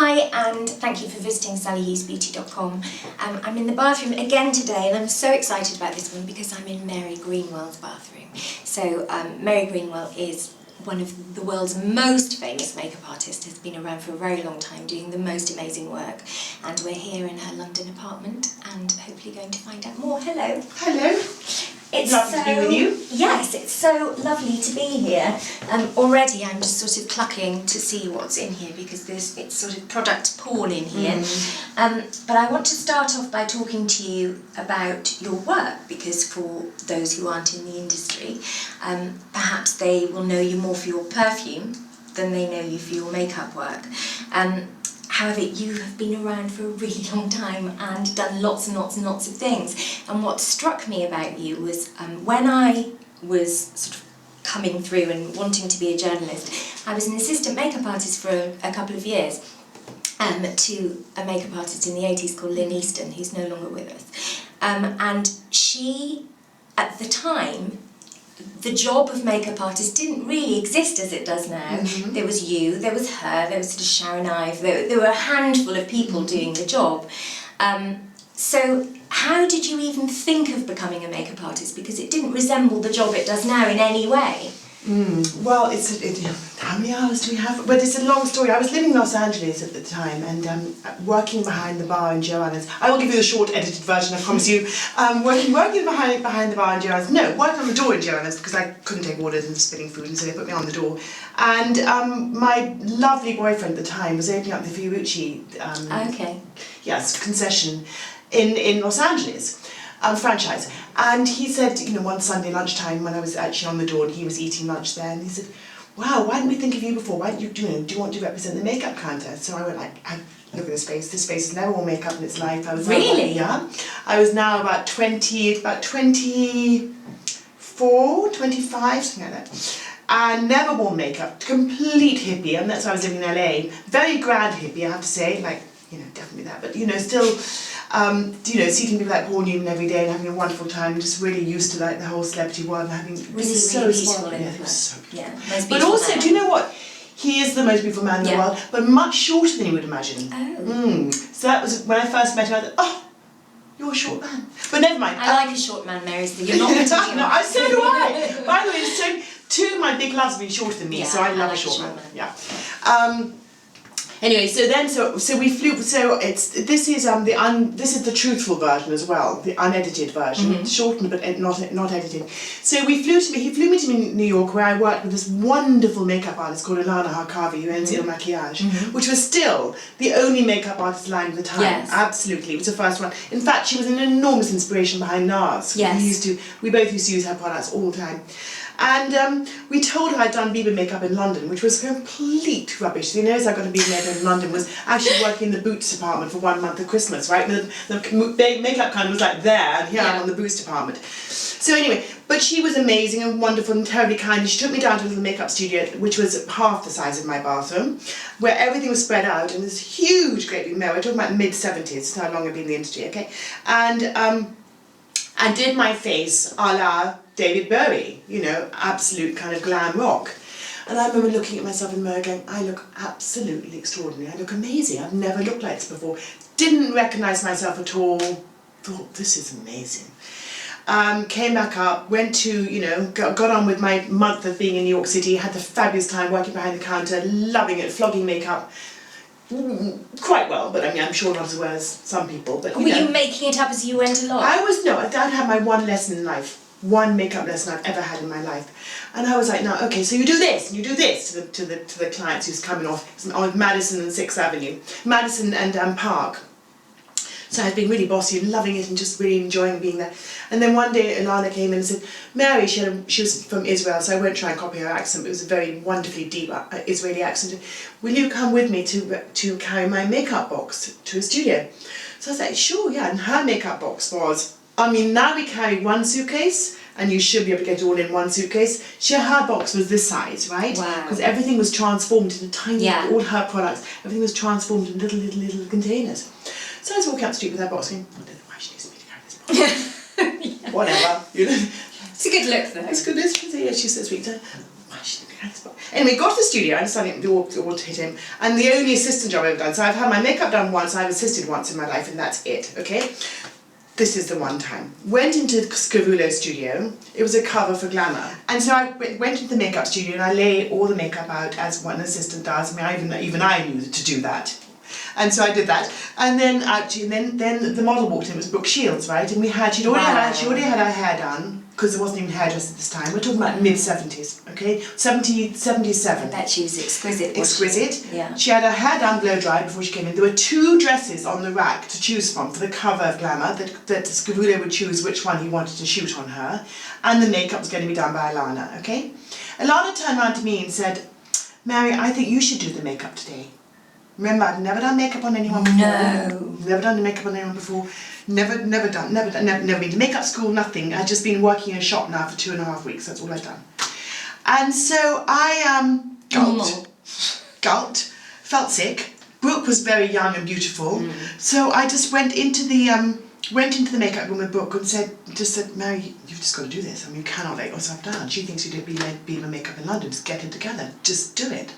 Hi, and thank you for visiting SallyHughesBeauty.com. I'm in the bathroom again today, and I'm so excited about this one because I'm in Mary Greenwell's bathroom. So Mary Greenwell is one of the world's most famous makeup artists, has been around for a very long time doing the most amazing work, and we're here in her London apartment and hopefully going to find out more. Hello. Hello. It's lovely to be with you. Yes, it's so lovely to be here. Already I'm just sort of clucking to see what's in here because it's sort of product porn in here. But I want to start off by talking to you about your work, because for those who aren't in the industry, perhaps they will know you more for your perfume than they know you for your makeup work. However, you have been around for a really long time and done lots and lots and lots of things. And what struck me about you was when I was sort of coming through and wanting to be a journalist, I was an assistant makeup artist for a couple of years to a makeup artist in the 80s called Lynn Easton, who's no longer with us. And she, at the time, the job of makeup artist didn't really exist as it does now. There was you, there was her, there was sort of Sharon Ive, there were a handful of people doing the job. So how did you even think of becoming a makeup artist? Because it didn't resemble the job it does now in any way. Well, how many hours do we have? But it's a long story. I was living in Los Angeles at the time and working behind the bar in Joanna's. I will give you the short edited version, I promise you. Working behind the bar in Joanna's. No, working on the door in Joanna's because I couldn't take orders and spilling food, and so they put me on the door. And my lovely boyfriend at the time was opening up the Fiorucci concession in Los Angeles. Franchise, and he said, one Sunday lunchtime when I was actually on the door and he was eating lunch there, and he said, "Wow, why didn't we think of you before? Why don't you do you want to represent the makeup counter?" So I went like, look at this face. This face has never worn makeup in its life. I was really, I was now about 24, 25, something like that. And never worn makeup, complete hippie, and that's why I was living in LA. Very grand hippie, I have to say, definitely that, but still, seeing people like Paul Newman every day and having a wonderful time, just really used to the whole celebrity world and having really so beautiful. Yeah, it was so beautiful. Yeah, most but also, man. Do you know what? He is the most beautiful man in the world, but much shorter than you would imagine. Oh. So that was when I first met him. I thought, oh, you're a short man. But never mind. I like a short man, Mary. So you're not going to be. No, so do I. By the way, two of my big loves have been shorter than me, so I love a short man. Yeah. Anyway, so we flew. So this is the truthful version as well, the unedited version, shortened but not edited. So he flew me to New York, where I worked with this wonderful makeup artist called Ilana Harkavi, who owns Il Maquillage, which was still the only makeup artist line at the time. Yes. Absolutely, it was the first one. In fact, she was an enormous inspiration behind NARS. Yes. We both used to use her products all the time. And we told her I'd done Bieber makeup in London, which was complete rubbish. The only I got to Bieber makeup in London was actually working in the Boots department for 1 month at Christmas, right? The makeup kind of was like there, and here I'm on the Boots department. So anyway, but she was amazing and wonderful and terribly kind. She took me down to a little makeup studio, which was half the size of my bathroom, where everything was spread out in this huge, great big mirror. We're talking about mid-70s, how long I've been in the industry, okay? And I did my face a la David Bowie, absolute kind of glam rock. And I remember looking at myself in the mirror going, I look absolutely extraordinary, I look amazing, I've never looked like this before. Didn't recognise myself at all, thought this is amazing. Came back up, went to, got on with my month of being in New York City, had the fabulous time working behind the counter, loving it, flogging makeup. Quite well, but I'm sure not as well as some people. But were you making it up as you went along? I had my one lesson in life. One makeup lesson I've ever had in my life, and I was like, "Now, okay, so you do this and you do this to the clients who's coming off on Madison and 6th Avenue, Madison and Park." So I'd been really bossy and loving it and just really enjoying being there. And then one day Ilana came in and said, "Mary," she was from Israel, so I won't try and copy her accent. But it was a very wonderfully deep Israeli accent. "Will you come with me to carry my makeup box to a studio?" So I was like, "Sure, yeah." And her makeup box was. Now we carry one suitcase, and you should be able to get it all in one suitcase. Her box was this size, right? Wow. Because everything was transformed into tiny, all her products, everything was transformed into little containers. So I was walking up the street with her box going, I don't know why she needs me to carry this box. Whatever, It's a good look though. It's good, she said, she said, sweet, why Anyway, got to the studio, I decided to all to hit him, and the only assistant job I've ever done, so I've had my makeup done once, I've assisted once in my life, and that's it, okay? This is the one time. Went into the Greenwell studio, it was a cover for Glamour, and so I went into the makeup studio and I lay all the makeup out as one assistant does. I mean, even I knew to do that. And so I did that, and then then the model walked in. It was Brooke Shields, right? And she'd already had her hair done, because there wasn't even a hairdresser at this time. We're talking about mid-70s, okay? 77. I bet she was exquisite. Exquisite. Yeah. She had her hair done blow-dried before she came in. There were 2 dresses on the rack to choose from for the cover of Glamour, that Scavullo would choose which one he wanted to shoot on her, and the makeup was going to be done by Alana, okay? Alana turned around to me and said, Mary, I think you should do the makeup today. Remember, I've never done makeup on anyone before. No. Never done makeup on anyone before. Never been to makeup school, nothing. I've just been working in a shop now for 2.5 weeks. That's all I've done. And so I gulped, felt sick. Brooke was very young and beautiful, so I just went into the makeup room with Brooke and said, Mary, you've just got to do this. I mean, you cannot let yourself down. She thinks you did Beamer makeup in London. Just get it together. Just do it.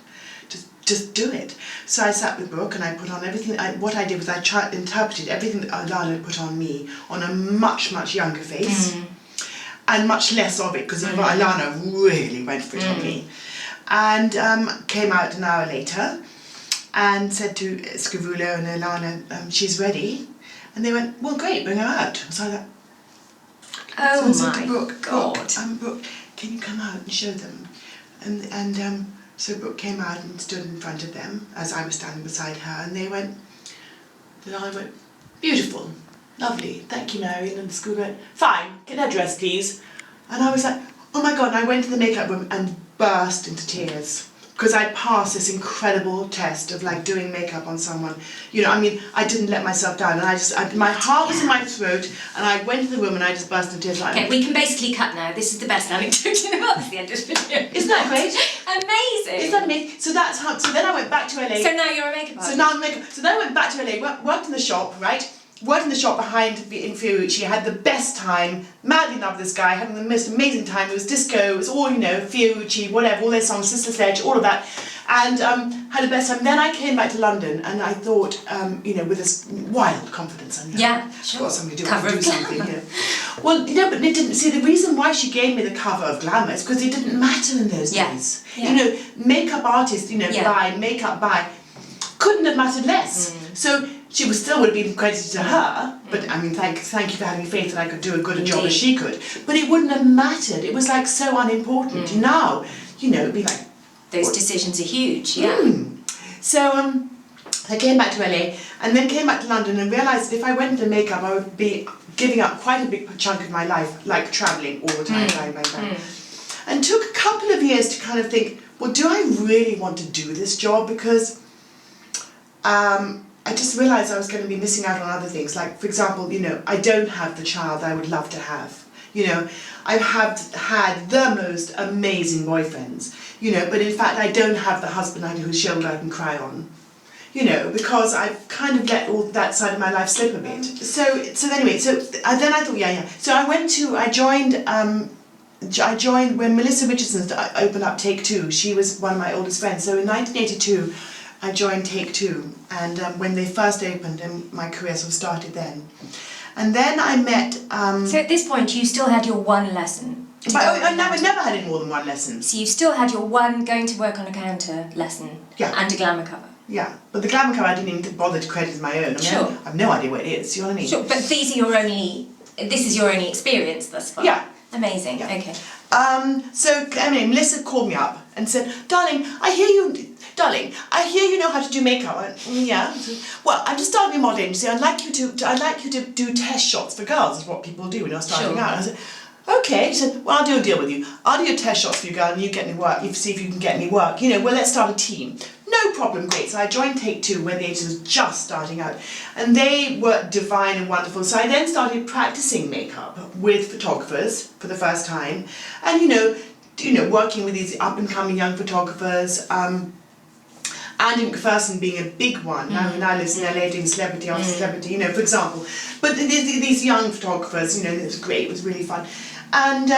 Just do it. So I sat with Brooke and I put on everything. What I did was I interpreted everything that Alana had put on me on a much, much younger face, and much less of it, because Alana really went for it on me. And came out an hour later and said to Scavullo and Alana, she's ready. And they went, well, great, bring her out. So I thought, oh so I my said to Brooke, God. Brooke, can you come out and show them? And so Brooke came out and stood in front of them as I was standing beside her, and they went, beautiful, lovely, thank you, Mary. And the school went, fine, get her dress, please. And I was like, oh my God, and I went to the makeup room and burst into tears, because I passed this incredible test of like doing makeup on someone. You know, I mean, I didn't let myself down, and my heart was in my throat, and I went to the room and I just burst into tears. Okay, we can basically cut now. This is the best anecdote in the world. It's the end of the video. Isn't that great? Amazing. Isn't that amazing? So that's how. So then I went back to LA. So now you're a makeup artist. So then I went back to LA. Worked in the shop, right? Worked in the shop behind in Fiorucci. Had the best time. Madly in love with this guy. Having the most amazing time. It was disco. It was all, you know, Fiorucci, whatever. All their songs, Sister Sledge, all of that. And had the best time. Then I came back to London, and I thought, you know, with this wild confidence, I yeah, sure. Got something to do, cover do of something. You know. Well, you know, but it didn't. See, the reason why she gave me the cover of Glamour is because it didn't matter in those days. Yeah. You know, makeup artists, you know, makeup by, couldn't have mattered less. So she still would have been credited to her, but I mean, thank you for having faith that I could do a good a job as she could. But it wouldn't have mattered. It was like so unimportant. Now, you know, it'd be like, those decisions are huge, yeah. So I came back to LA and then came back to London and realised that if I went into makeup, I would be giving up quite a big chunk of my life, like travelling all the time, bang. And took a couple of years to kind of think, well, do I really want to do this job? Because I just realised I was going to be missing out on other things. Like, for example, you know, I don't have the child I would love to have. You know, I have had the most amazing boyfriends, you know, but in fact I don't have the husband whose shoulder I can cry on, you know, because I've kind of let all that side of my life slip a bit. So anyway, then I thought, So I joined when Melissa Richardson opened up Take Two. She was one of my oldest friends. So in 1982, I joined Take Two, and when they first opened, and my career sort of started then. And then I met... so at this point you still had your one lesson? But I never had any more than one lesson. So you've still had your one going to work on a counter lesson and a Glamour cover? Yeah, but the Glamour cover I didn't even bother to credit as my own. I mean, sure. I have no idea what it is, you know what I mean? Sure, but this is your only experience thus far? Yeah. Amazing, yeah. Okay. So, I mean, Melissa called me up and said, Darling, I hear you know how to do makeup. I went, yeah. Well, I'm just starting a model agency. I'd like you to do test shots for girls, is what people do when you're starting out. I said, okay. She said, well, I'll do a deal with you. I'll do your test shots for you, girl, and you get me work. You see if you can get me work. You know, well, let's start a team. No problem, great. So I joined Take Two when the agency was just starting out, and they were divine and wonderful. So I then started practicing makeup with photographers for the first time, and you know, working with these up and coming young photographers. Andy McPherson being a big one, now lives in LA doing celebrity after celebrity, you know, for example. But these young photographers, you know, it was great, it was really fun. And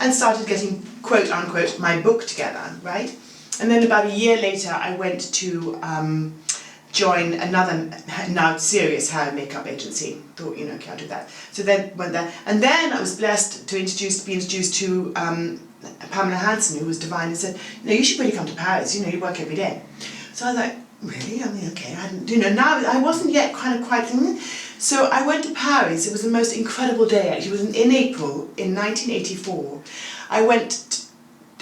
and started getting, quote unquote, my book together, right? And then about a year later, I went to join another now serious hair and makeup agency. Thought, okay, I'll do that. So then went there, and then I was blessed to be introduced to Pamela Hansen, who was divine, and said, you should really come to Paris. You work every day. So I was like, really? I mean, okay. I hadn't, now I wasn't yet quite. So I went to Paris. It was the most incredible day. Actually, it was in April in 1984.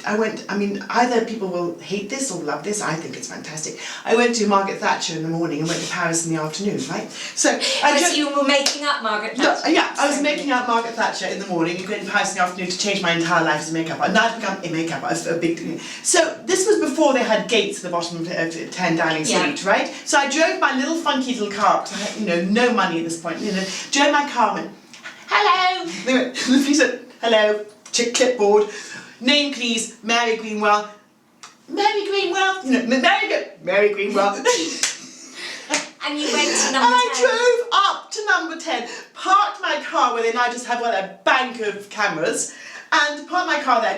I mean, either people will hate this or love this. I think it's fantastic. I went to Margaret Thatcher in the morning and went to Paris in the afternoon, right? So you were making up Margaret Thatcher? No, yeah, I was making up Margaret Thatcher in the morning and going to Paris in the afternoon to change my entire life as a makeup artist. Now I've become a makeup artist, a big thing. So this was before they had gates at the bottom of 10 Downing Street, right? So I drove my little funky little car, because I had, no money at this point, drove my car and went, hello! The police said, hello, clipboard. Name please, Mary Greenwell. Mary Greenwell, Mary Greenwell. And you went to number 10. I drove up to number 10, parked my car where they now just have a bank of cameras, and parked my car there,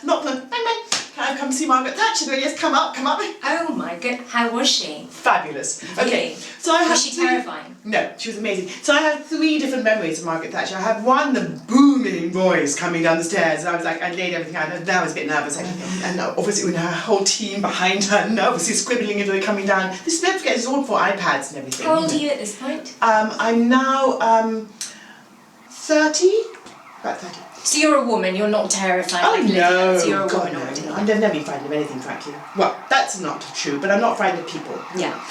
knocked on, bang, bang, can I come see Margaret Thatcher? Yes, come up. Oh my god, how was she? Fabulous. Really? Okay, so I had Was she terrifying? No, she was amazing. So I had 3 different memories of Margaret Thatcher. I had one, the booming voice coming down the stairs. I was like, I laid everything out. Now I was a bit nervous, actually. And obviously, with her whole team behind her, and obviously scribbling as they were coming down. This, don't forget, it's all for iPads and everything. How old are you at this point? I'm now 30, about 30. So you're a woman, you're not terrified. Oh like no, so you're a God, woman no. already. I've never been frightened of anything, frankly. Well, that's not true, but I'm not frightened of people. Yeah.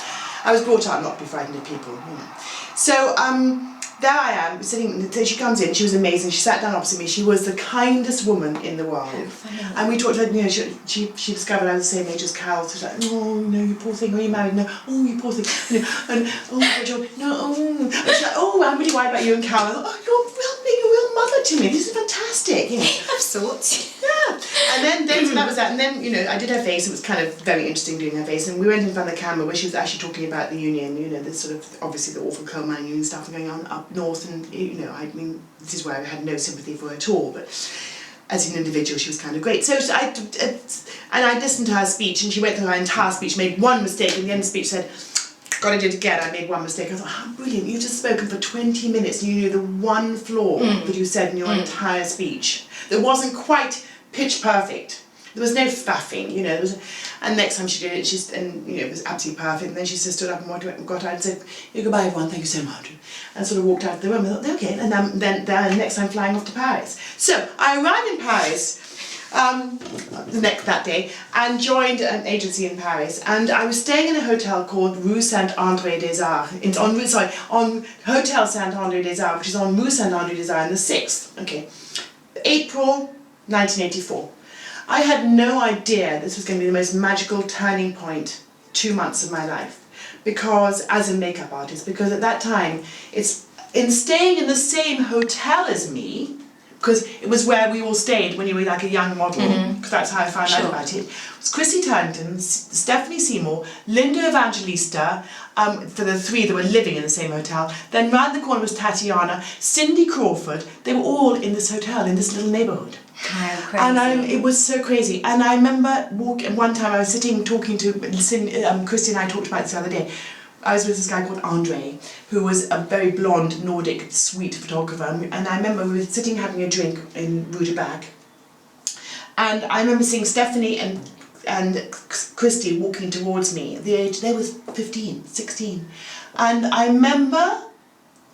I was brought up not to be frightened of people, So, there I am, sitting, so she comes in, she was amazing, she sat down opposite me, she was the kindest woman in the world. Oh, funny. And we talked about, she discovered I was the same age as Carol, so she's like, oh, no, you poor thing, are you married? No, oh, you poor thing, and, oh, my God, no, oh, and she's like, oh, I'm really worried about you and Carol. I thought, oh, you're a real mother to me, this is fantastic, Of sorts. Yeah, and then so that was that, and then I did her face. It was kind of very interesting doing her face, and we went in front of the camera where she was actually talking about the union, this sort of obviously the awful coal mining union stuff going on up north, and I mean this is where I had no sympathy for her at all, but as an individual she was kind of great. So I listened to her speech, and she went through her entire speech, made one mistake, and the end of the speech said, "Got to do it again. I made one mistake." I thought, how brilliant! You've just spoken for 20 minutes, and you knew the one flaw that you said in your entire speech. That wasn't quite pitch perfect. There was no faffing, and next time she did it, it was absolutely perfect. And then she just stood up and got out and said, "Goodbye, everyone. Thank you so much," and sort of walked out of the room. I thought, okay. And then next time flying off to Paris. So I arrived in Paris that day and joined an agency in Paris, and I was staying in a hotel called Rue Saint-André-des-Arts. It's on Hotel Saint-André-des-Arts, which is on Rue Saint-André-des-Arts in the 6th. Okay, April 1984. I had no idea this was going to be the most magical turning point 2 months of my life, because as a makeup artist, because at that time it's in staying in the same hotel as me, because it was where we all stayed when you were like a young model, because that's how I found out about it. It was Chrissy Turlington, Stephanie Seymour, Linda Evangelista, for the 3 that were living in the same hotel. Then round the corner was Tatiana, Cindy Crawford. They were all in this hotel, in this little neighbourhood. How crazy. And it was so crazy. And I remember one time I was sitting talking to, Christy and I talked about this the other day. I was with this guy called Andre, who was a very blonde, Nordic, sweet photographer. And I remember we were sitting having a drink in Rue de Bac. And I remember seeing Stephanie and Christy walking towards me. They were 15, 16. And I remember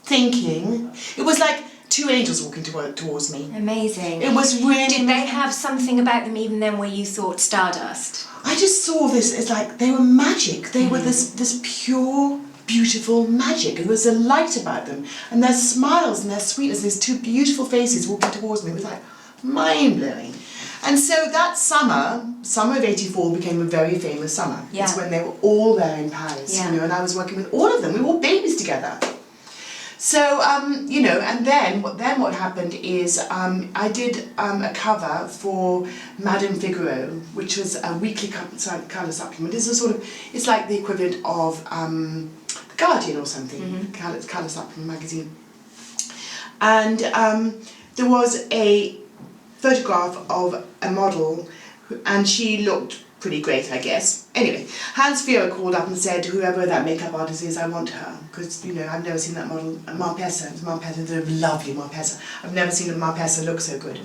thinking, it was like 2 angels walking towards me. Amazing. It was really... Did they have something about them even then where you thought stardust? I just saw this as like, they were magic. They were this pure, beautiful magic. There was a light about them. And their smiles and their sweetness, these 2 beautiful faces walking towards me, it was like mind-blowing. And so that summer of 84 became a very famous summer. Yeah. It's when they were all there in Paris, and I was working with all of them. We were all babies together. So, and then what happened is I did a cover for Madame Figaro, which was a weekly colour supplement. It's like the equivalent of The Guardian or something, colour supplement magazine. And there was a photograph of a model, and she looked pretty great, I guess. Anyway, Hans Fior called up and said, whoever that makeup artist is, I want her. Because, you know, I've never seen that model, Marpessa, the lovely Marpessa. I've never seen a Marpessa look so good.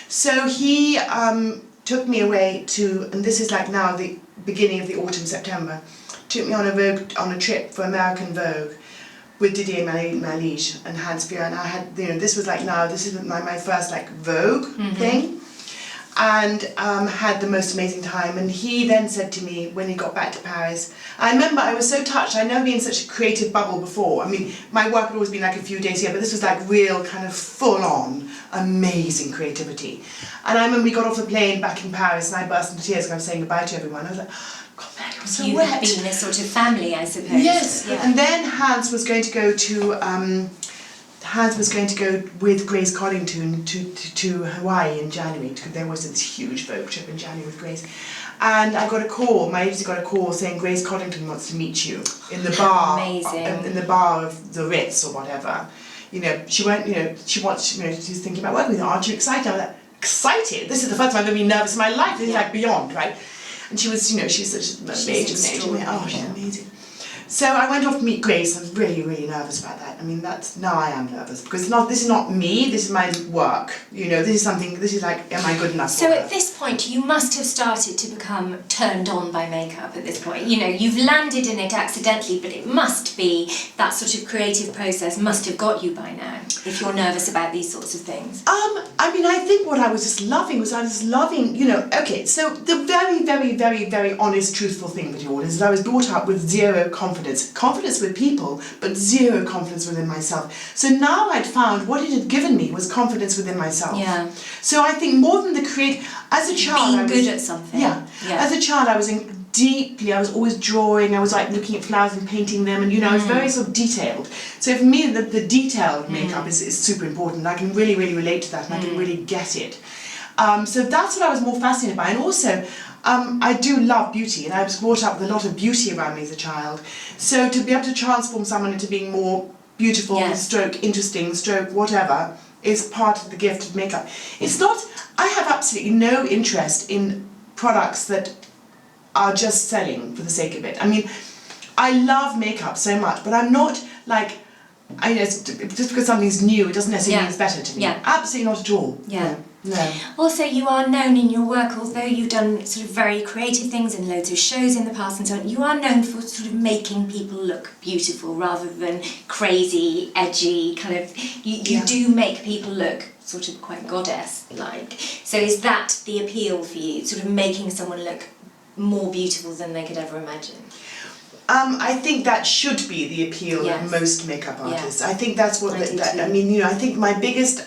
So he took me away to, and this is like now the beginning of the autumn, September, took me on a trip for American Vogue with Didier Malige and Hans Fior, and I had, you know, this was like now, this is my first like Vogue thing. And had the most amazing time. And he then said to me when he got back to Paris, I remember I was so touched. I'd never been in such a creative bubble before. I mean, my work had always been like a few days here, but this was like real kind of full-on amazing creativity. And I remember we got off the plane back in Paris and I burst into tears because I was saying goodbye to everyone. I was like, God, man, it was so wet. You've been a sort of family, I suppose. Yes, yeah. And then Hans was going to go with Grace Coddington to Hawaii in January, because there was this huge Vogue trip in January with Grace. And I got a call, my agency got a call saying Grace Coddington wants to meet you in the bar, in the bar of the Ritz or whatever. You know, she went, you know, she wants, you know, she's thinking about working with her. Aren't you excited? I was like, excited? This is the first time I've ever been nervous in my life. This is like beyond, right? And she was, you know, she's such an amazing. Oh, she's amazing. So I went off to meet Grace. I was really, really nervous about that. I mean, now I am nervous because this is not me, this is my work. You know, this is like, am I good enough So for at this point, you must have started to become turned on by makeup at this point. You know, you've landed in it accidentally, but it must be, that sort of creative process must have got you by now, if you're nervous about these sorts of things. I mean, I think what I was just loving was you know, okay, so the very, very, very, very honest, truthful thing with you all is that I was brought up with zero confidence. Confidence with people, but zero confidence within myself. So now I'd found what it had given me was confidence within myself. Yeah. So I think more than the as a child, being good at something. Yeah. As a child, I was I was always drawing. I was like looking at flowers and painting them, and you know, I was very sort of detailed. So for me, the detailed makeup is super important. I can really, really relate to that, and I can really get it. So that's what I was more fascinated by, and also. I do love beauty, and I was brought up with a lot of beauty around me as a child. So to be able to transform someone into being more beautiful, stroke interesting, stroke whatever, is part of the gift of makeup. It's not, I have absolutely no interest in products that are just selling for the sake of it. I mean, I love makeup so much, but I'm not like, I know, just because something's new, it doesn't necessarily mean it's better to me. Yeah. Absolutely not at all. Yeah. No. Also, you are known in your work, although you've done sort of very creative things and loads of shows in the past and so on, you are known for sort of making people look beautiful rather than crazy, edgy, kind of, you do make people look sort of quite goddess-like. So is that the appeal for you, sort of making someone look more beautiful than they could ever imagine? I think that should be the appeal of most makeup artists. I think that's what, I mean, you know, I think my biggest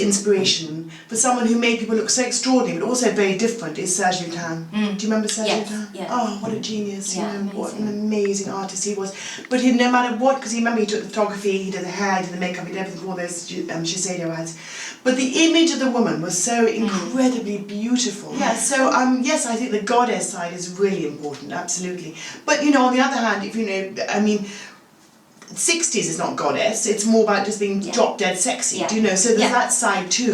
inspiration for someone who made people look so extraordinary but also very different is Serge Lutens. Do you remember Serge Lutens? Yeah. Oh, what a genius, you know, amazing. what an amazing artist he was. But no matter what, because he took the photography, he did the hair, he did the makeup, he did everything for all those Shiseido ads. But the image of the woman was so incredibly beautiful. Yeah, so yes, I think the goddess side is really important, absolutely. But you know, on the other hand, if you know, I mean, 60s is not goddess, it's more about just being drop dead sexy, do you know, so there's that side too.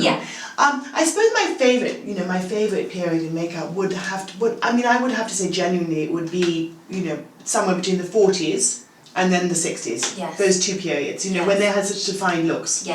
I suppose my favourite period in makeup would have to, I would have to say genuinely it would be, you know, somewhere between the 40s and then the 60s, those two periods, you know, when they had such defined looks.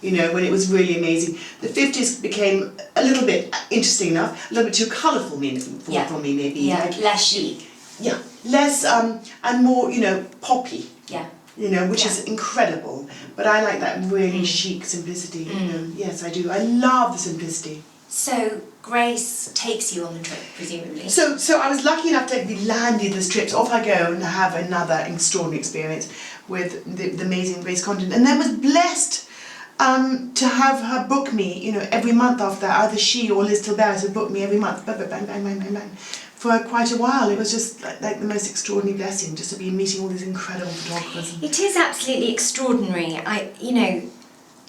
You know, when it was really amazing. The 50s became a little bit interesting enough, a little bit too colourful for me maybe. Yeah, less chic. Yeah, less and more, you know, poppy. Yeah. You know, which is incredible. But I like that really chic simplicity, you know. Yes, I do. I love the simplicity. So Grace takes you on the trip, presumably. So I was lucky enough to be landed this trip. So off I go and have another extraordinary experience with the amazing Grace Coddington. And then was blessed to have her book me, you know, every month after that. Either she or Liz Tilberis would book me every month. Bang, bang, bang, bang, bang, bang. For quite a while. It was just like the most extraordinary blessing, just to be meeting all these incredible photographers. It is absolutely extraordinary. You know,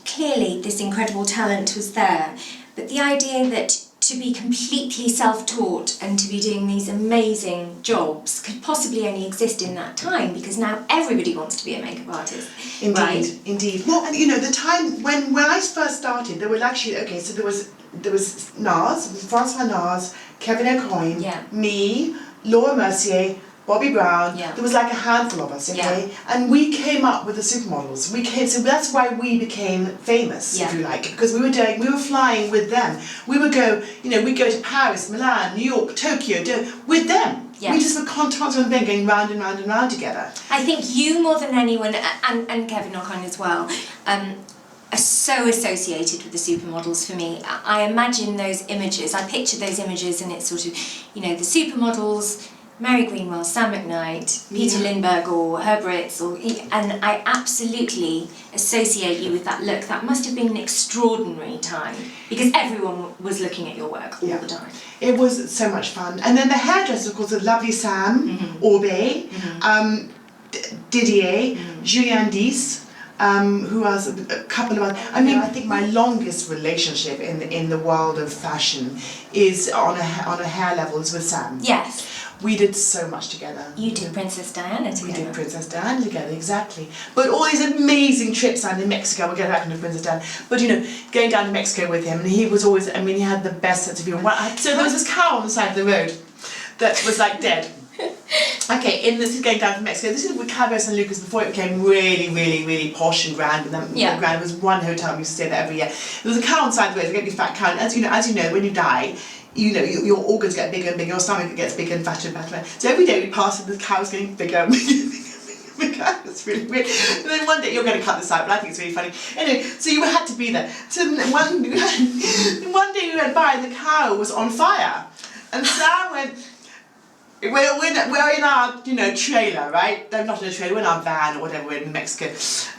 clearly this incredible talent was there, but the idea that to be completely self-taught and to be doing these amazing jobs could possibly only exist in that time, because now everybody wants to be a makeup artist. Indeed, right? indeed. Well, and the time when I first started, there were actually, so there was Nars, Francois Nars, Kevin O'Coin, me, Laura Mercier, Bobby Brown. There was like a handful of us, okay? And we came up with the supermodels. So that's why we became famous, if you like, because we were flying with them. We would go, we'd go to Paris, Milan, New York, Tokyo, with them. We just were constantly going round and round and round together. I think you more than anyone, and Kevin O'Connor as well, are so associated with the supermodels for me. I imagine those images, I picture those images, and it's sort of, the supermodels, Mary Greenwell, Sam McKnight, Peter Lindbergh or Herb Ritz, and I absolutely associate you with that look. That must have been an extraordinary time, because everyone was looking at your work all the time. It was so much fun. And then the hairdressers, of course, the lovely Sam, Orbe, Didier, Julien Dice, who was a couple of others. I think my longest relationship in the world of fashion is on a hair level is with Sam. Yes. We did so much together. You did Princess Diana together. We did Princess Diana together, exactly. But all these amazing trips down to Mexico, we'll get back into Princess Diana, but going down to Mexico with him, and he was always, he had the best sense of humour. So there was this cow on the side of the road that was like dead. Okay, this is going down to Mexico. This is with Cabo San Lucas before it became really, really, really posh and grand. And then grand, it was one hotel, we used to stay there every year. There was a cow on the side of the road, a great big fat cow. And as you know, when you die, your organs get bigger and bigger, your stomach gets bigger and fatter and fatter. So every day we passed and the cow was getting bigger and bigger and bigger. It's really weird. And then one day, you're going to cut this out, but I think it's really funny. Anyway, so you had to be there. So one day we went by and the cow was on fire. And Sam went, we're in our, trailer, right? No, not in a trailer, we're in our van or whatever, we're in Mexico.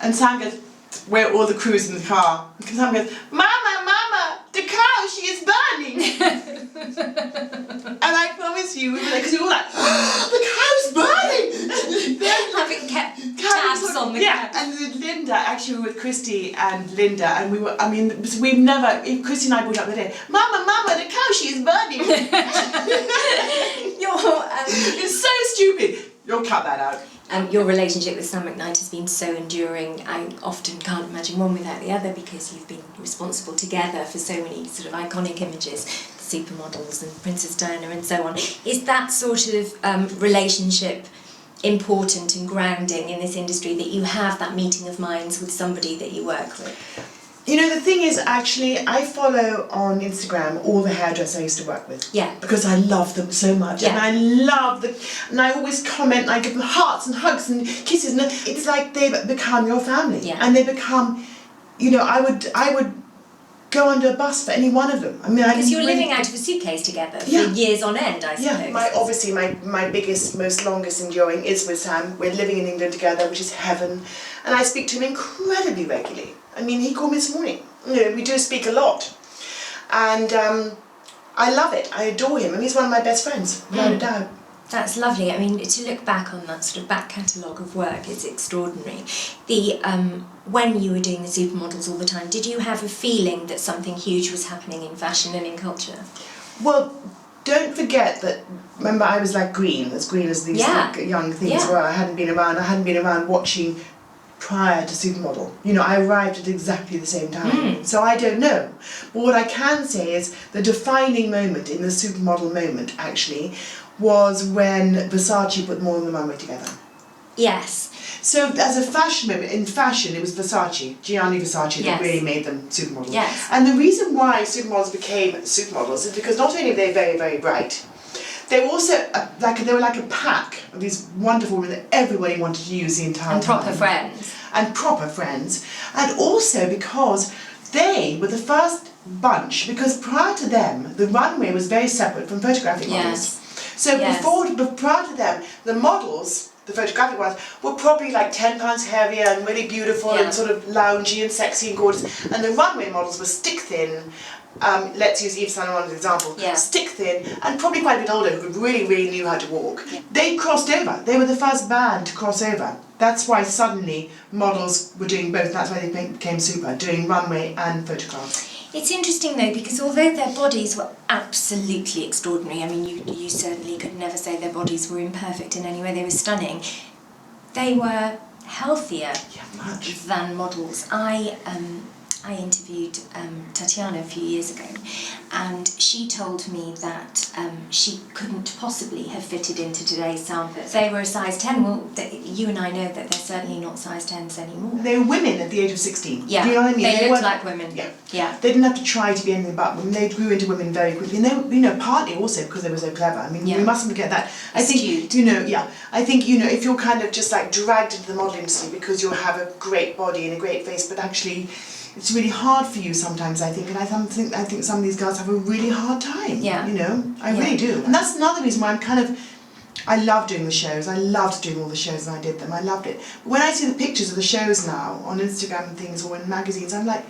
And Sam goes, we're all the crew's in the car. And Sam goes, Mama, the cow, she is burning. And I promise you, we were like, because we were all like, the cow's burning. Having kept tabs on the cow. And Linda, actually we were with Christy and Linda, and we've never, Christy and I brought up the day, Mama, the cow, she is burning. It's so stupid. You'll cut that out. Your relationship with Sam McKnight has been so enduring. I often can't imagine one without the other, because you've been responsible together for so many sort of iconic images, the supermodels and Princess Diana and so on. Is that sort of relationship important and grounding in this industry, that you have that meeting of minds with somebody that you work with? The thing is, actually, I follow on Instagram all the hairdressers I used to work with. Yeah. Because I love them so much. Yeah. And I love and I always comment, and I give them hearts and hugs and kisses, and it's like they become your family. Yeah. And they become, I would go under a bus for any one of them. Because you're living out of a suitcase together for years on end, I suppose. Yeah, obviously my biggest, most longest enduring is with Sam. We're living in England together, which is heaven. And I speak to him incredibly regularly. He called me this morning. We do speak a lot. And I love it. I adore him. He's one of my best friends, without a doubt. That's lovely. To look back on that sort of back catalogue of work is extraordinary. When you were doing the supermodels all the time, did you have a feeling that something huge was happening in fashion and in culture? Well, don't forget that, remember, I was like as green as these young things were. I hadn't been around watching prior to Supermodel. I arrived at exactly the same time. So I don't know. But what I can say is the defining moment in the Supermodel moment, actually, was when Versace put them all on the runway together. Yes. So as a fashion moment, in fashion, it was Gianni Versace, that really made them supermodels. Yes. And the reason why supermodels became supermodels is because not only were they very, very bright, they were also they were like a pack of these wonderful women that everybody wanted to use the entire time. And proper friends. And also because they were the first bunch, because prior to them, the runway was very separate from photographic models. So prior to them, the models, the photographic ones, were probably like 10 pounds heavier and really beautiful and sort of loungy and sexy and gorgeous. And the runway models were stick thin. Let's use Yves Saint Laurent as an example. Stick thin and probably quite a bit older, who really, really knew how to walk. They crossed over. They were the first band to cross over. That's why suddenly models were doing both. That's why they became super, doing runway and photographs. It's interesting though, because although their bodies were absolutely extraordinary, I mean, you certainly could never say their bodies were imperfect in any way, they were stunning, they were healthier than models. I interviewed Tatiana a few years ago, and she told me that she couldn't possibly have fitted into today's sample. They were a size 10. Well, you and I know that they're certainly not size 10s anymore. They were women at the age of 16. Yeah, do you know what I mean? They looked like women. Yeah. They didn't have to try to be anything but women. They grew into women very quickly. And they, you know, partly also because they were so clever. I mean, we mustn't forget that. I think, you know, I think, you know, if you're kind of just like dragged into the model industry because you have a great body and a great face, but actually it's really hard for you sometimes, I think, and I think some of these girls have a really hard time. Yeah. You know, I really do. And that's another reason why I love doing the shows. I loved doing all the shows when I did them. I loved it. But when I see the pictures of the shows now on Instagram and things or in magazines, I'm like,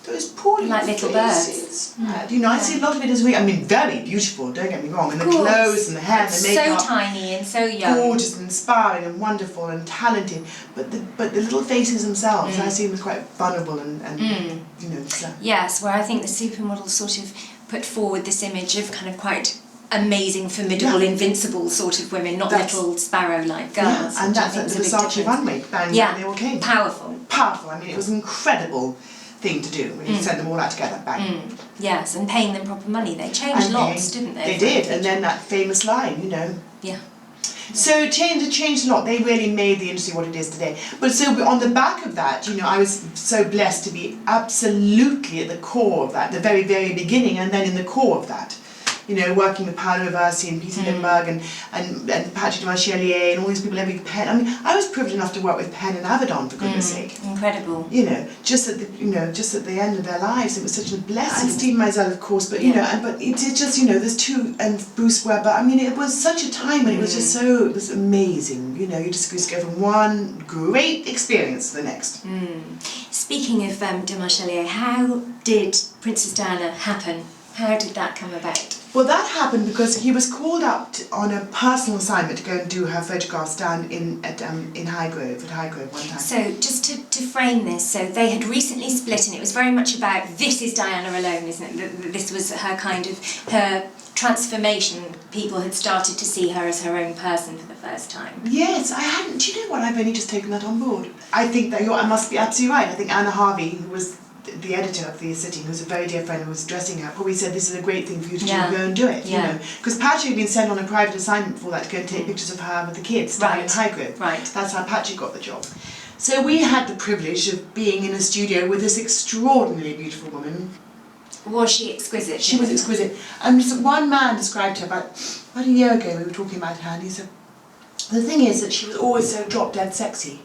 those poor like little faces. You know, I see a lot of it as I mean, very beautiful, don't get me wrong, and the clothes and the hair and the makeup. So tiny and so young. Gorgeous and inspiring and wonderful and talented. But the little faces themselves, I see them as quite vulnerable and you know. So. Yes, where I think the supermodels sort of put forward this image of kind of quite amazing, formidable, invincible sort of women, not little sparrow-like girls. Yeah, and that's at the Versace runway, bang, they all came. Powerful. Powerful, I mean, it was an incredible thing to do when you sent them all out together, bang. Yes, and paying them proper money. They changed lots, didn't they? They did, and then that famous line, you know. Yeah. So it changed a lot. They really made the industry what it is today. But so on the back of that, you know, I was so blessed to be absolutely at the core of that, the very, very beginning, and then in the core of that. You know, working with Paolo Versi and Peter Lindbergh and Patrick de Marchelier and all these people, every Penn. I mean, I was privileged enough to work with Penn and Avedon, for goodness sake. Incredible. You know, just at the end of their lives, it was such a blessing. Steve Meisel, of course, but you know, but it's just, you know, there's two, and Bruce Webber. I mean, it was such a time when it was just so, it was amazing. You know, you just go from one great experience to the next. Speaking of de Marchelier, how did Princess Diana happen? How did that come about? Well, that happened because he was called up on a personal assignment to go and do her photographs down in Highgrove, one time. So, just to frame this, so they had recently split, and it was very much about, this is Diana alone, isn't it? This was her kind of, her transformation. People had started to see her as her own person for the first time. Yes, I hadn't. Do you know what? I've only just taken that on board. I think that I must be absolutely right. I think Anna Harvey, who was the editor of the Sitting, who's a very dear friend who was dressing her, probably said this is a great thing for you to do, go and do it, you know. Because Patrick had been sent on a private assignment for that to go and take pictures of her with the kids down in Highgrove. That's how Patrick got the job. So we had the privilege of being in a studio with this extraordinarily beautiful woman. Was she exquisite? She was exquisite. And one man described her about a year ago, we were talking about her, and he said, the thing is that she was always so drop-dead sexy.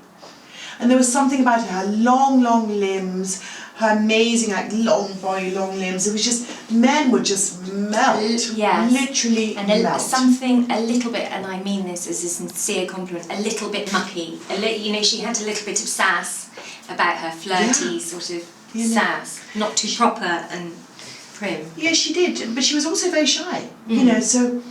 And there was something about her long limbs, her amazing, like, long body, long limbs. It was just, men would just melt. Literally melt. Something a little bit, and I mean this as a sincere compliment, a little bit mucky. You know, she had a little bit of sass about her, flirty sort of sass. Not too proper and prim. Yeah, she did, but she was also very shy. You know, so...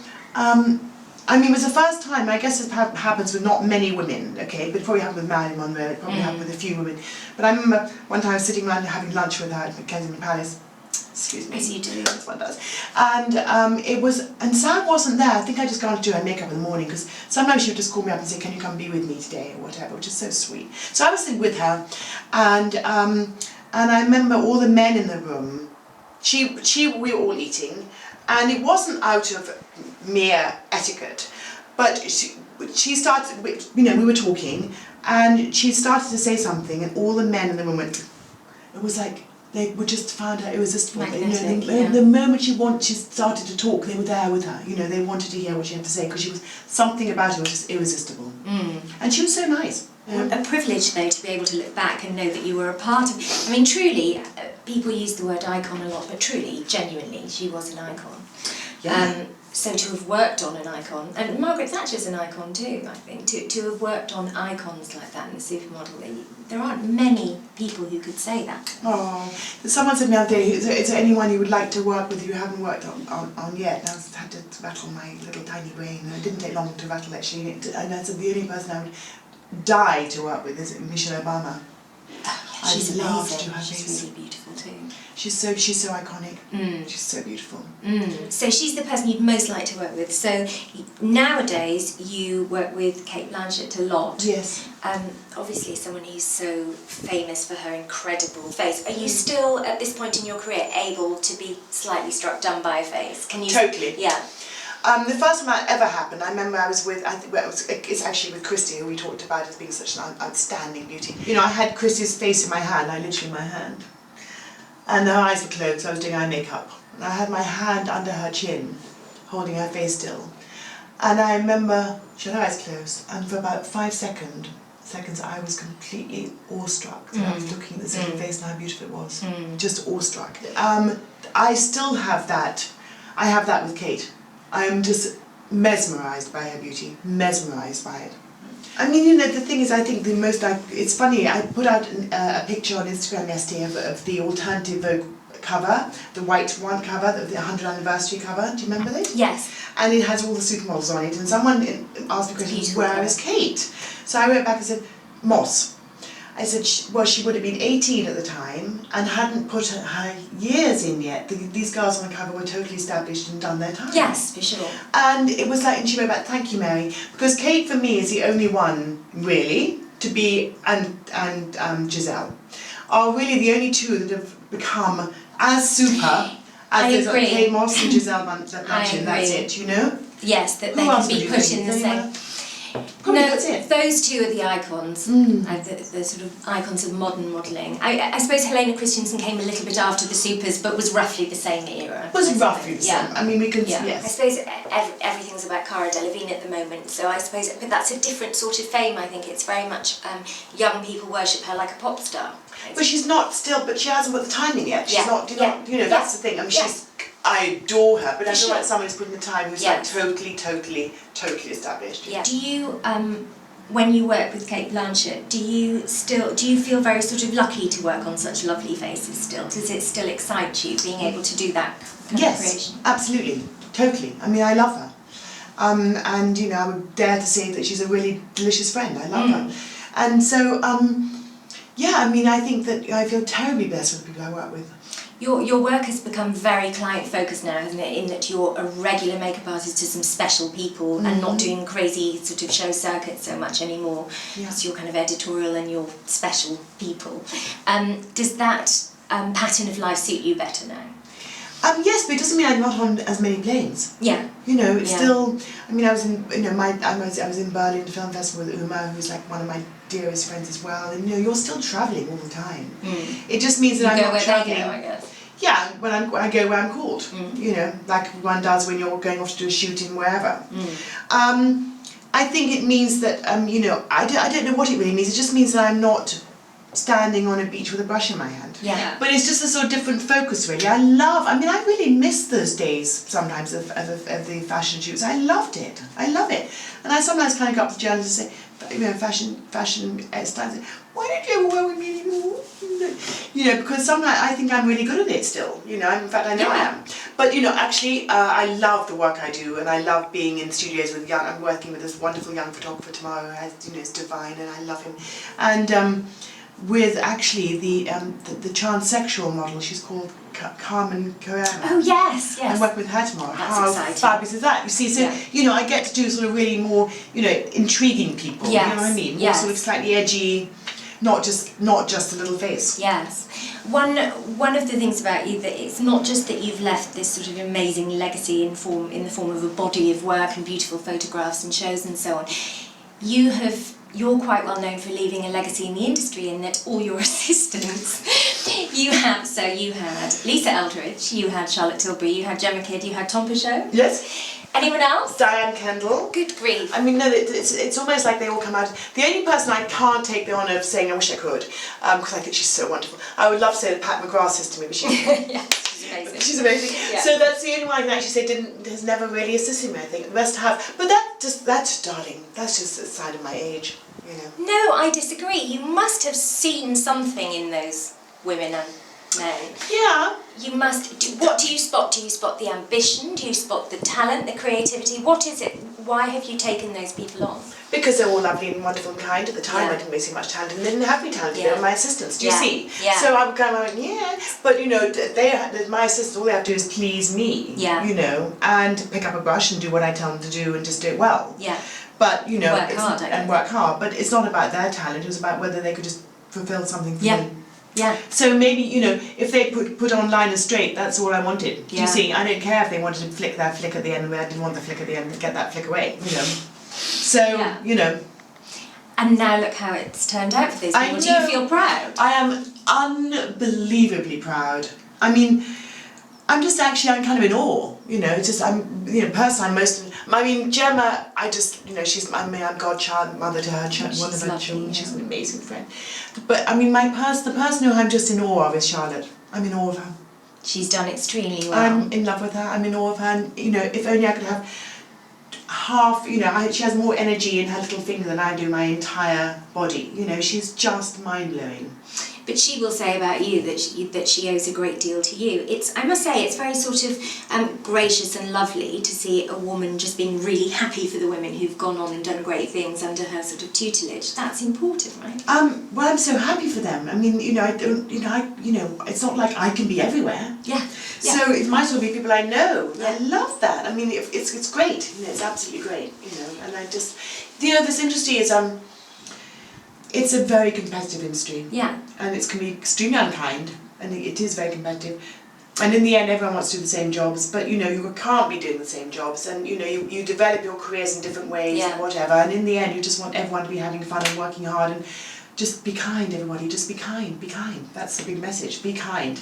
I mean, it was the first time, I guess it happens with not many women, okay, but it probably happened with Marilyn Monroe, it probably happened with a few women. But I remember one time sitting around having lunch with her at Kensington Palace. Excuse me. As you do. That's what it does. And and Sam wasn't there. I think I just got to do her makeup in the morning, because sometimes she would just call me up and say, can you come be with me today, or whatever, which is so sweet. So I was sitting with her, and I remember all the men in the room, we were all eating, and it wasn't out of mere etiquette, but she started, you know, we were talking, and she started to say something, and all the men in the room went, it was like, they were just found her irresistible. The moment she started to talk, they were there with her, you know, they wanted to hear what she had to say, because she was, something about her was just irresistible. And she was so nice. A privilege, though, to be able to look back and know that you were a part of... I mean, truly, people use the word icon a lot, but truly, genuinely, she was an icon. So to have worked on an icon, and Margaret Thatcher's an icon too, I think, to have worked on icons like that in the supermodel, there aren't many people who could say that. Oh, someone said the other day, is there anyone you would like to work with you haven't worked on yet? And I had to rattle my little tiny brain, and it didn't take long to rattle actually, and I said the only person I would die to work with is Michelle Obama. She's I love amazing. to do her She's face. really beautiful too. She's so iconic. She's so beautiful. So she's the person you'd most like to work with. So nowadays you work with Kate Blanchett a lot. Yes. Obviously someone who's so famous for her incredible face. Are you still, at this point in your career, able to be slightly struck dumb by a face? Can you? Totally. Yeah. The first time that ever happened, I remember I was with, it's actually with Christy, who we talked about as being such an outstanding beauty. You know, I had Christy's face in my hand, literally in my hand. And her eyes were closed, so I was doing eye makeup. And I had my hand under her chin, holding her face still. And I remember she had her eyes closed, and for about 5 seconds, I was completely awestruck. I was looking at the same face and how beautiful it was. Just awestruck. I still have that. I have that with Kate. I'm just mesmerised by her beauty, mesmerised by it. I mean, you know, the thing is, I think the most, it's funny, I put out a picture on Instagram yesterday of the alternative Vogue cover, the white one cover, the 100th anniversary cover, do you remember this? Yes. And it has all the supermodels on it, and someone asked me the question, where is Kate? So I wrote back and said, Moss. I said, well, she would have been 18 at the time and hadn't put her years in yet. These girls on the cover were totally established and done their time. Yes, for sure. And it was like, and she wrote back, thank you, Mary, because Kate for me is the only one, really, to be, and Giselle, are really the only two that have become as super as there's Kate Moss and Giselle Bundchen, that's it, you know? Yes, that they can be put in the same. Probably that's it. Those two are the icons, the sort of icons of modern modelling. I suppose Helena Christensen came a little bit after the Supers, but was roughly the same era. Was roughly the same. I mean, we can, yes. I suppose everything's about Cara Delevingne at the moment, so I suppose, but that's a different sort of fame, I think. It's very much young people worship her like a pop star. But she's not still, but she hasn't got the timing yet. She's not, you know, that's the thing. I mean, I adore her, but I feel like someone who's put in the time who's like totally established. Yeah. Do you, when you work with Kate Blanchett, do you feel very sort of lucky to work on such lovely faces still? Does it still excite you, being able to do that kind of creation? Absolutely, totally. I mean, I love her. And, you know, I would dare to say that she's a really delicious friend. I love her. And so, yeah, I mean, I think that I feel terribly blessed with the people I work with. Your work has become very client-focused now, hasn't it? In that you're a regular makeup artist to some special people and not doing crazy sort of show circuits so much anymore. Because you're kind of editorial and you're special people. Does that pattern of life suit you better now? Yes, but it doesn't mean I'm not on as many planes. Yeah. You know, it's still. I mean, I was in, you know, I was in Berlin Film Festival with Uma, who's like one of my dearest friends as well. And you know, you're still travelling all the time. It just means that I'm not travelling. You go where they go, I guess. Yeah, when I go where I'm called. You know, like one does when you're going off to do a shooting wherever. I think it means that you know, I don't know what it really means. It just means that I'm not standing on a beach with a brush in my hand. Yeah. But it's just a sort of different focus, really. I really miss those days sometimes of the fashion shoots. I loved it. I love it. And I sometimes kind of go up to journalists and say, you know, fashion styles, why don't you ever work with me anymore? You know, because sometimes I think I'm really good at it still. You know, in fact, I know I am. But, you know, actually, I love the work I do, and I love being in studios with I'm working with this wonderful young photographer tomorrow, who is divine, and I love him. And with actually the transsexual model, she's called Carmen Carrera. Oh yes. I work with her tomorrow. That's How exciting. fabulous is that? You see, so you know, I get to do sort of really more, you know, intriguing people. You know what I mean? More sort of slightly edgy, not just a little face. Yes. One of the things about you that it's not just that you've left this sort of amazing legacy in the form of a body of work and beautiful photographs and shows and so on. You're quite well known for leaving a legacy in the industry in that all your assistants, you had Lisa Eldridge, you had Charlotte Tilbury, you had Gemma Kidd, you had Tom Peugeot. Yes. Anyone else? Diane Kendall. Good grief. I mean, no, it's almost like they all come out. The only person I can't take the honour of saying I wish I could, because I think she's so wonderful. I would love to say that Pat McGrath says to me, but she's she's amazing. She's amazing. Yeah. So that's the only one I can actually say has never really assisted me, I think. The rest have. But that's darling. That's just a sign of my age, you know. No, I disagree. You must have seen something in those women and men. Yeah. You must. What do you spot? Do you spot the ambition? Do you spot the talent, the creativity? What is it? why have you taken those people on? Because they're all lovely and wonderful and kind. At the time, Yeah. I didn't really see much talent, and they didn't have me talented. Yeah. They were my assistants. Do you Yeah. see? Yeah. So I would go like, yeah, but you know, my assistants, all they have to do is please me. Yeah. You know, and pick up a brush and do what I tell them to do and just do it well. Yeah. But you know, Work hard, I guess. and work hard. But it's not about their talent. It was about whether they could just fulfill something for Yeah. me. Yeah. So maybe, you know, if they put on line and straight, that's all I wanted. Do Yeah. you see? I don't care if they wanted to flick that flick at the end, where I didn't want the flick at the end, get that flick away, you know. So, Yeah. you know. And now look how it's turned out for those I people. Do you know. feel proud? I am unbelievably proud. I mean, I'm kind of in awe, you know, Gemma, I'm godmother to her, She's one of her lovely, children, yeah. she's an amazing friend. But I mean, the person who I'm just in awe of is Charlotte. I'm in awe of her. She's done extremely well. I'm in love with her, I'm in awe of her, and, you know, if only I could have half, you know, she has more energy in her little finger than I do my entire body, you know, she's just mind-blowing. But she will say about you that she owes a great deal to you. I must say, it's very sort of gracious and lovely to see a woman just being really happy for the women who've gone on and done great things under her sort of tutelage. That's important, right? Well, I'm so happy for them. I mean, you know, it's not like I can be everywhere. Yeah. So it might as well be people I know. Yeah. I love that. I mean, it's great. You know, it's absolutely great. You know, and I just, you know, this industry is it's a very competitive industry. Yeah. And it can be extremely unkind, and it is very competitive. And in the end, everyone wants to do the same jobs, but you know, you can't be doing the same jobs, and you know, you develop your careers in different ways and whatever, and in the end, you just want everyone to be having fun and working hard, and just be kind, everybody, just be kind, be kind. That's the big message, be kind.